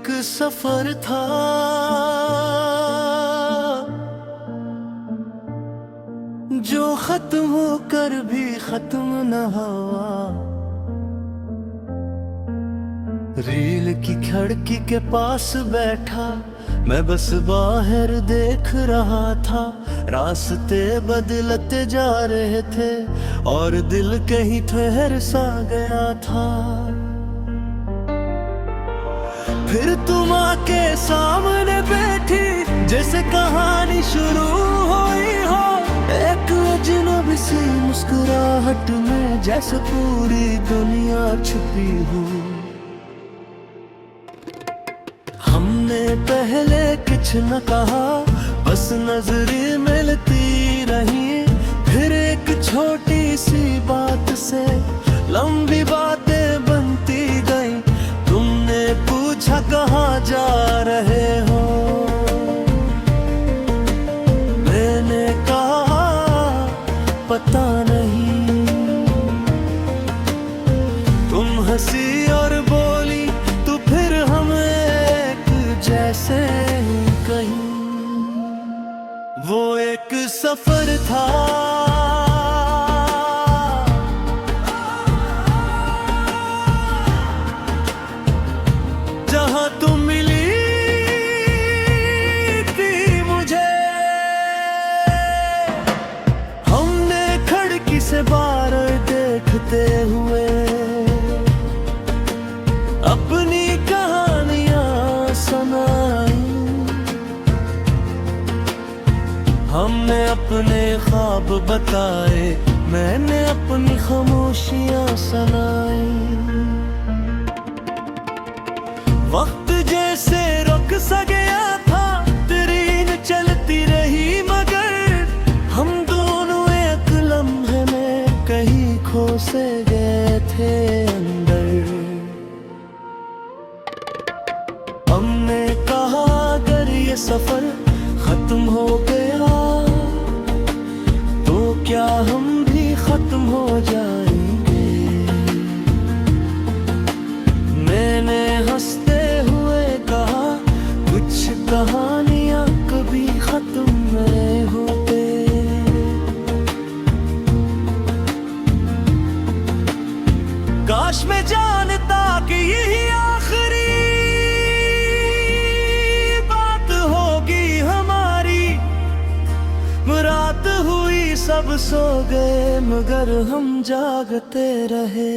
एक सफर था, जो खत्म होकर भी खत्म न हुआ। रेल की खिड़की के पास बैठा मैं बस बाहर देख रहा था। रास्ते बदलते जा रहे थे और दिल कहीं ठहर सा गया था। फिर तुम आके सामने बैठी, जैसे कहानी शुरू हुई हो। एक अजनबी सी मुस्कुराहट में जैसे पूरी दुनिया छुपी हो। हमने पहले कुछ न कहा, बस नजरें मिलती रही। फिर एक छोटी सी बात से लंबी बातें बनती गई। तुमने पूछा कहाँ जा रहे हो, मैंने कहा पता नहीं। तुम हंसी और बोली तो फिर हम एक जैसे कहीं। वो एक सफर था, जहां तुम मिली थी मुझे। हमने खिड़की से बाहर देखते हुए अपनी कहानियां सुनाई। हमने अपने ख्वाब बताए, मैंने अपनी खामोशियां सुनाई। वक्त जैसे रुक सा गया था, ट्रेन चलती रही मगर हम दोनों एक लम्हे में कहीं खो से गए थे अंदर। हमने कहा अगर ये सफर खत्म हो गया तो क्या हम भी खत्म हो जाएंगे। मैंने हंसते हुए कहा कुछ कहानियां कभी खत्म नहीं होते। काश मैं जानता कि यही आखिरी बात होगी हमारी। रात हुई सब सो गए मगर हम जागते रहे।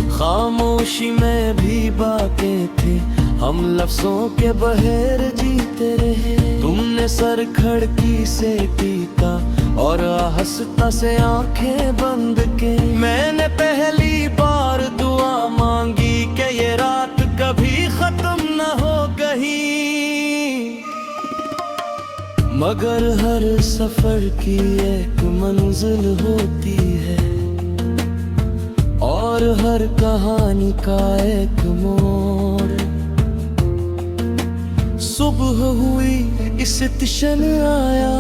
खामोशी में भी बातें थी, हम लफ्जों के बहेर जीते रहे। तुमने सर खिड़की से टीका और आहिस्ता से आंखें बंद की। मैंने पहली बार दुआ मांगी कि ये रात कभी खत्म न हो कहीं। मगर हर सफर की एक मंजिल होती है और हर कहानी का एक मोड़। सुबह हुई स्टेशन आया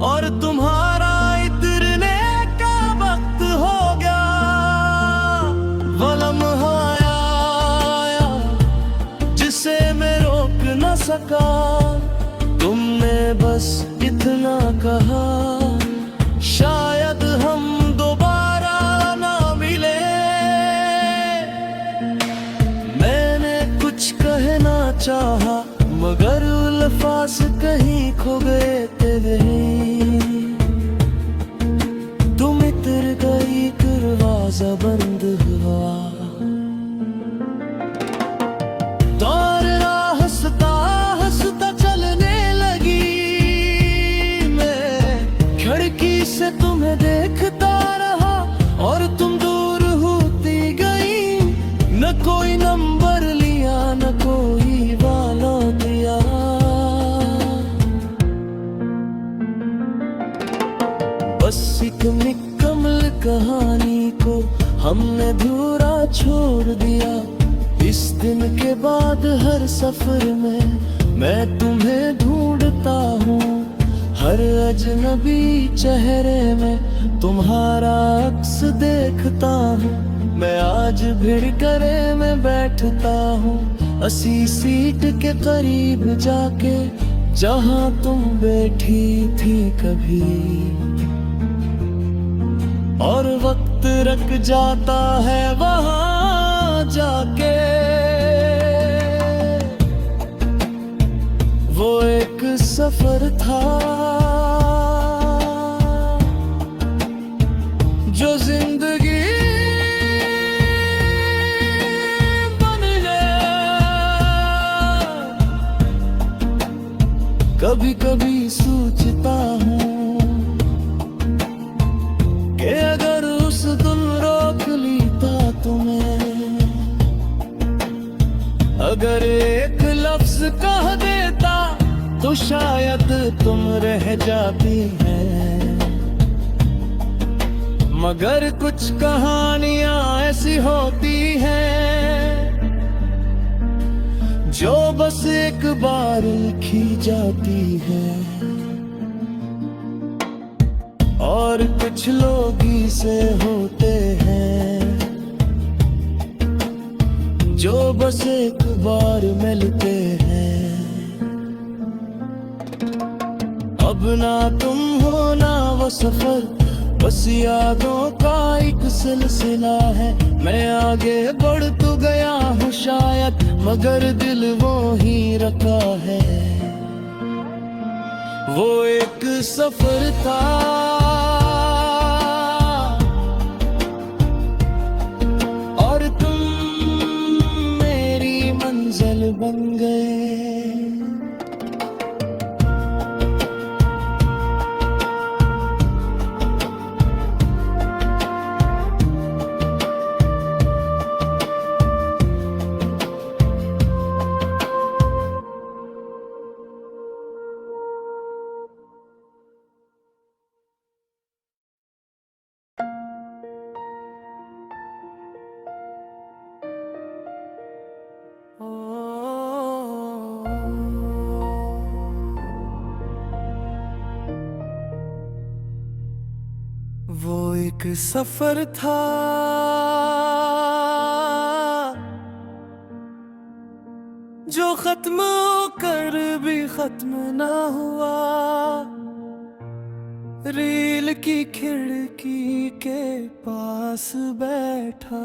और तुम्हारा इतरने का वक्त हो गया। वो लम्हा आया जिसे मैं रोक न सका। तुमने बस इतना कहा शायद हम दोबारा ना मिले। मैंने कुछ कहना चाहा मगर अल्फाज कहीं खो गए तेरे। तुम इतर गई, दरवाजा बंद हुआ। दौर हंसता हंसता चलने लगी। मैं खिड़की से तुम्हें देखता रहा और तुम दूर होती गई। न कोई नंबर लिया न कोई वाला दिया। बस एक मुकम्मल कहानी को हमने अधूरा छोड़ दिया। इस दिन के बाद हर सफर में मैं तुम्हें ढूंढता हूँ। हर अजनबी चेहरे में तुम्हारा अक्स देखता हूँ। मैं आज भिड़ करे मैं बैठता हूँ अस्सी सीट के करीब जाके, जहाँ तुम बैठी थी कभी। और वक्त रख जाता है वहाँ जाके। वो एक सफर था जो जिंदगी बन गया। कभी कभी सोचता हूँ कि अगर उस दिन रोक लेता तुम्हें, अगर एक लफ्ज कह देता तो शायद तुम रह जाती है। मगर कुछ कहानियां ऐसी होती हैं जो बस एक बार लिखी जाती है। और कुछ लोग ही से होते हैं जो बस एक बार मिलते हैं। अब ना तुम हो ना वो सफर, बस यादों का एक सिलसिला है। मैं आगे बढ़ तो गया हूँ शायद, मगर दिल वो ही रखा है। वो एक सफर था और तुम मेरी मंजिल बन गए। वो एक सफर था जो खत्म होकर भी खत्म ना हुआ। रेल की खिड़की के पास बैठा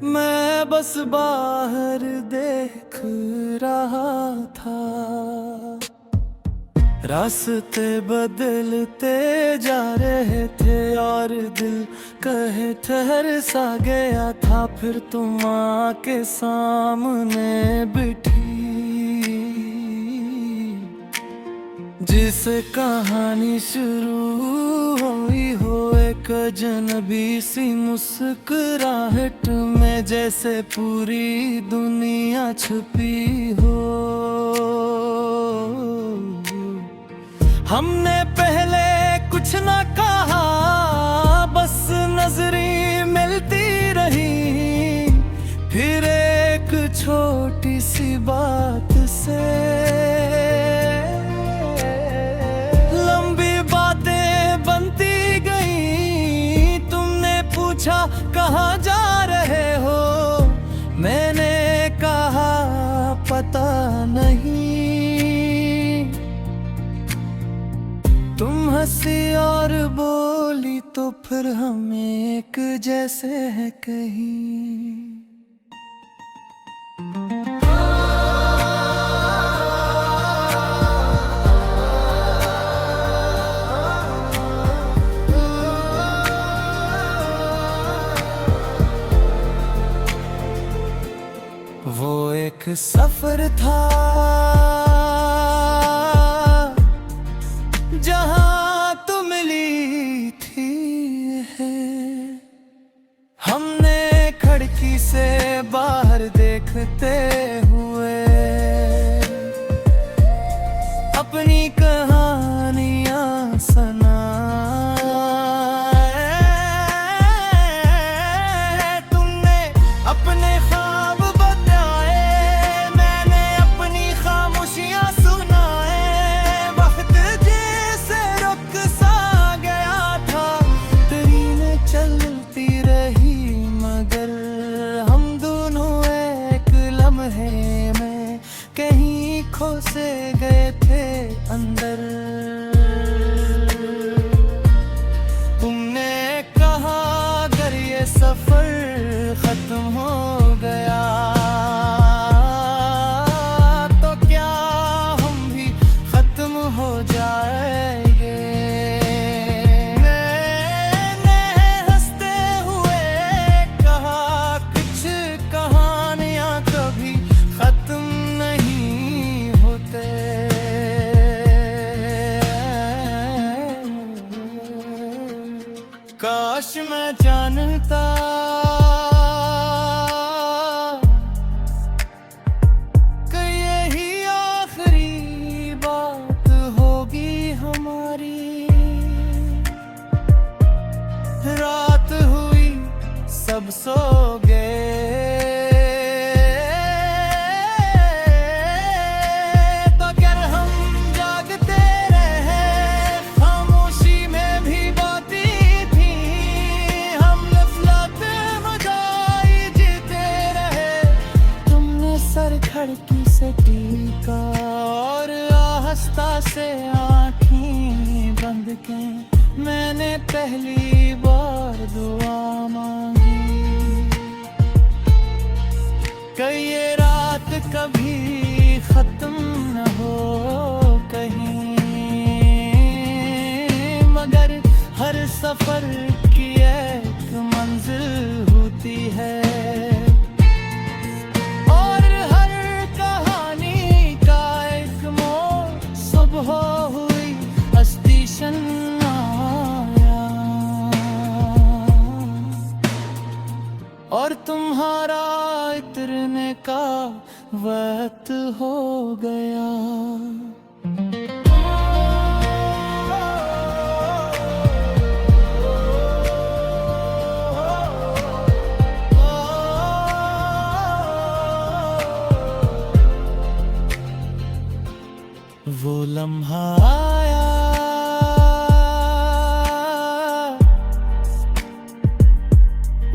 मैं बस बाहर देख रहा था। रास्ते बदलते जा रहे थे और दिल कहे ठहर सा गया था। फिर तुम आके सामने बैठी, जिस कहानी शुरू हुई हो एक अजनबी सी मुस्कुराहट में, जैसे पूरी दुनिया छुपी हो। हमने पहले कुछ न कहा, बस नजरें मिलती रही। फिर एक छोटी सी बात से लंबी बातें बनती गई। तुमने पूछा कहाँ जा रहे हो, मैंने कहा पता नहीं। तुम हंसी और बोली तो फिर हम एक जैसे हैं कहीं। वो एक सफर था जहां तुम मिली थी। हमने खिड़की से बाहर देखते हुए अपनी कहानियां सुनाए। तुमने अपने ख्वाब बताए, मैंने अपनी खामोशियां सुनाए। वक्त जैसे रुक सा गया था, तेरी ने चलती रही मगर कहीं खो से गए थे अंदर। तुमने कहा अगर ये सफर खत्म हो गया तो क्या हम भी खत्म हो जाएंगे। मैंने हंसते हुए कहा कुछ कहानियां कभी खत्म नहीं होते। काश मैं जानता कि यही आखिरी बात होगी हमारी। रात हुई सब सो गए तो अगर हम जागते रहे खामोशी में भी बातें थी। हम नफरत मचाई जीते रहे। तुमने सर खिड़की से टीका और आहिस्ता से आँखें बंद की। मैंने पहली बार दुआ मांगी कि ये रात कभी खत्म न हो कहीं। मगर हर सफर की एक मंजिल होती है और हर कहानी का एक मोड़। सुबह हुई स्टेशन आया और तुम्हारा उतरने का वक्त हो गया। वो लम्हा आया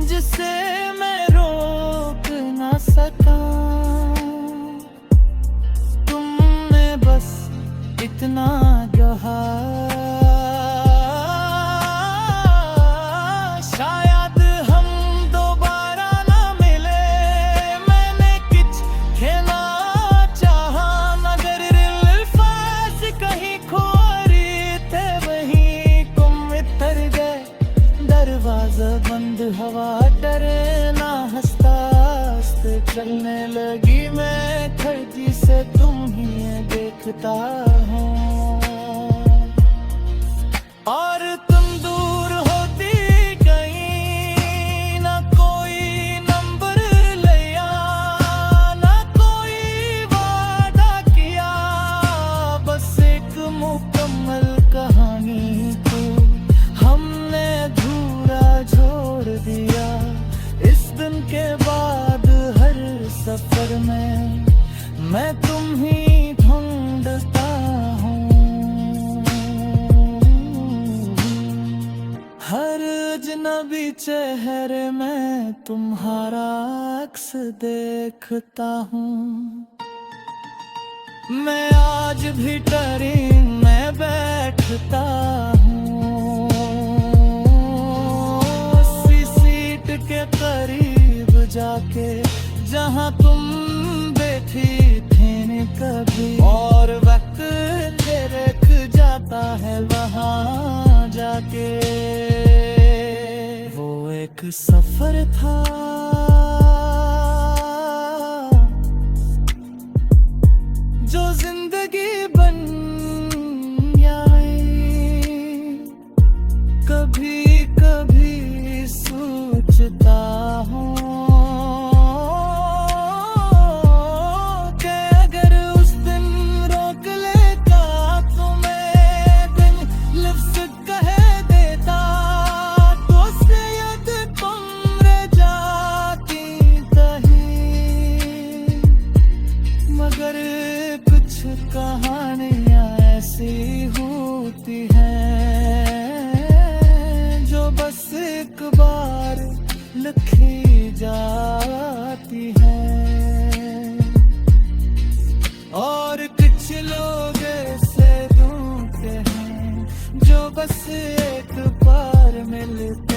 जिसे मैं रोक ना सका। तुमने बस इतना कहा शायद हम दोबारा ना मिले। मैंने कुछ खेला चाहा मगर अल्फाज कहीं खोरी थे वहीं तुम इतर गए। दरवाजा बंद हवा डरे ना हंसता हंसते चलने लगी। मैं खिड़की से तुम ही देखता हूँ और तुम दूर होती गई। ना कोई नंबर लिया ना कोई वादा किया। बस एक मुकम्मल कहानी को हमने अधूरा छोड़ दिया। इस दिन के बाद हर सफर में मैं तुम ही ढूंढता हूँ। हर अजनबी चेहरे में तुम्हारा अक्स देखता हूँ। मैं आज भी ट्रेन में बैठता हूँ उसी सीट के करीब जाके जहाँ तुम बैठी थी न कभी। और वक्त रख जाता है वहाँ जाके। वो एक सफर था जो जिंदगी बन जाए। कभी कभी सोचता हूँ कि अगर उस दिन रोक लेता तो मैं दिन लफ्ज़ कह देता तो शायद तुम रह जाती तही। मगर कुछ कहानियाँ ऐसी होती हैं जो बस एक बार लिखी जाती है। जो बस एक बार मिलते